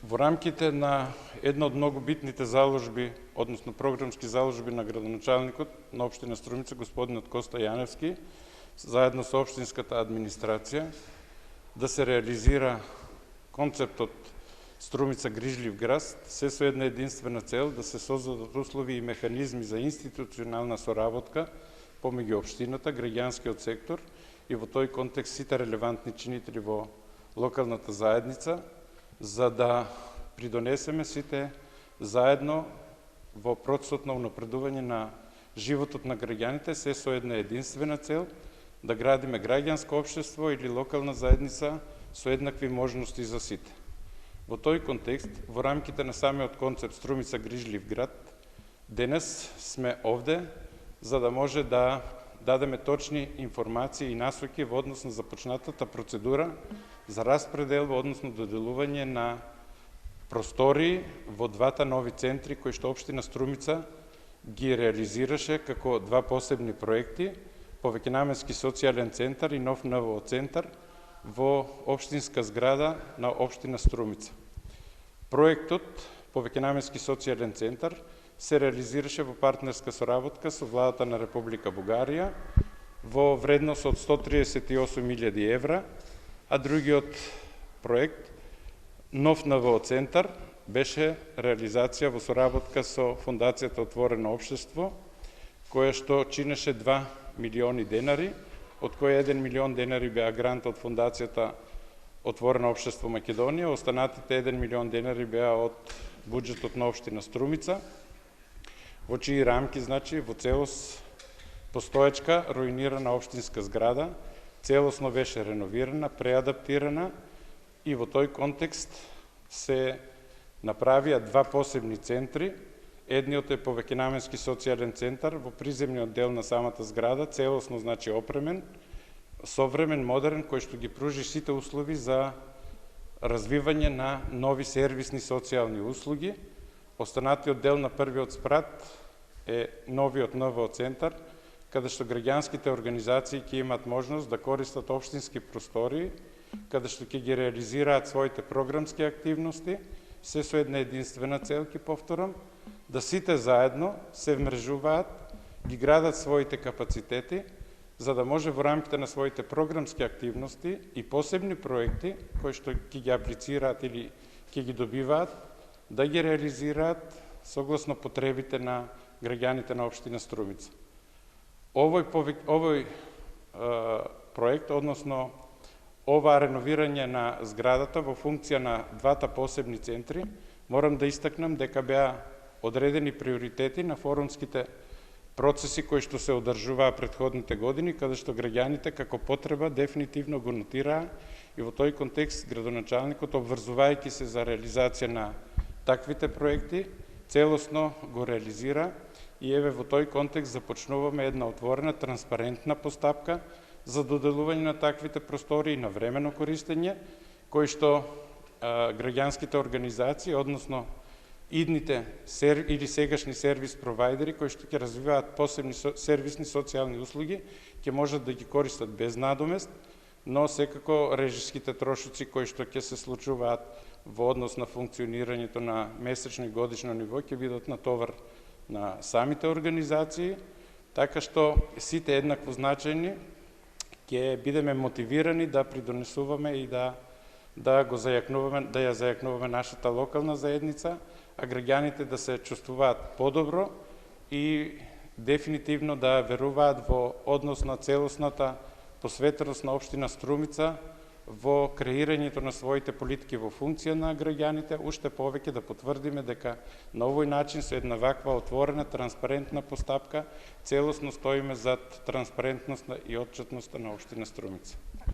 Во рамките на една од многу битните заложби, односно програмски заложби на градоначалникот на општина Струмица, господинот Коста Јаневски, заедно со општинската администрација, да се реализира концептот Струмица грижлив град, се со една единствена цел да се создадат услови и механизми за институционална соработка помеѓу општината, граѓанскиот сектор и во тој контекст сите релевантни чинители во локалната заедница, за да придонесеме сите заедно во процесот на унапредување на животот на граѓаните, се со една единствена цел да градиме граѓанско општество или локална заедница со еднакви можности за сите. Во тој контекст, во рамките на самиот концепт Струмица грижлив град, денес сме овде за да може да дадеме точни информации и насоки во однос на започнатата процедура за распредел, односно доделување на простории во двата нови центри кои што општина Струмица ги реализираше како два посебни проекти, повеќенаменски социјален центар и нов НВО центар во општинска зграда на општина Струмица. Проектот повеќенаменски социјален центар се реализираше во партнерска соработка со владата на Република Бугарија во вредност од 138.000 евра, а другиот проект, нов НВО центар, беше реализација во соработка со Фондацијата Отворено општество, која што чинеше 2 милиони денари, од кои 1 милион денари беа грант од Фондацијата Отворено општество Македонија, останатите 1 милион денари беа од буџетот на општина Струмица, во чии рамки, значи, во целост постоечка, руинирана општинска зграда, целосно беше реновирана, преадаптирана и во тој контекст се направија два посебни центри. Едниот е повеќенаменски социјален центар во приземниот дел на самата зграда, целосно, значи, опремен, современ, модерен, кој што ги пружи сите услови за развивање на нови сервисни социјални услуги. Останатиот дел на првиот спрат е новиот НВО центар, каде што граѓанските организации ќе имат можност да користат општински простории, каде што ќе ги реализираат своите програмски активности, се со една единствена цел, ќе повторам, да сите заедно се вмрежуваат, ги градат своите капацитети, за да може во рамките на своите програмски активности и посебни проекти, кои што ќе ги аплицираат или ќе ги добиваат, да ги реализираат согласно потребите на граѓаните на општина Струмица. Овој проект, односно ова реновирање на зградата во функција на двата посебни центри, морам да истакнам дека беа одредени приоритети на форумските процеси кои што се одржуваа претходните години, каде што граѓаните како потреба дефинитивно го нотираа и во тој контекст градоначалникот, обврзувајќи се за реализација на таквите проекти, целосно го реализира и еве во тој контекст започнуваме една отворена, транспарентна постапка за доделување на таквите простории на времено користење, кои што граѓанските организации, односно идните или сегашни сервис провайдери кои што ќе развиваат посебни сервисни социјални услуги, ќе можат да ги користат без надомест, но секако режиските трошоци кои што ќе се случуваат во однос на функционирањето на месечно и годишно ниво ќе бидат на товар на самите организации, така што сите еднакво значајни ќе бидеме мотивирани да придонесуваме и да ја зајакнуваме нашата локална заедница, а граѓаните да се чувствуваат подобро и дефинитивно да веруваат во однос на целосната посветеност на општина Струмица во креирањето на своите политики во функција на граѓаните, уште повеќе да потврдиме дека на овој начин со една ваква отворена, транспарентна постапка целосно стоиме зад транспарентноста и отчетноста на општина Струмица.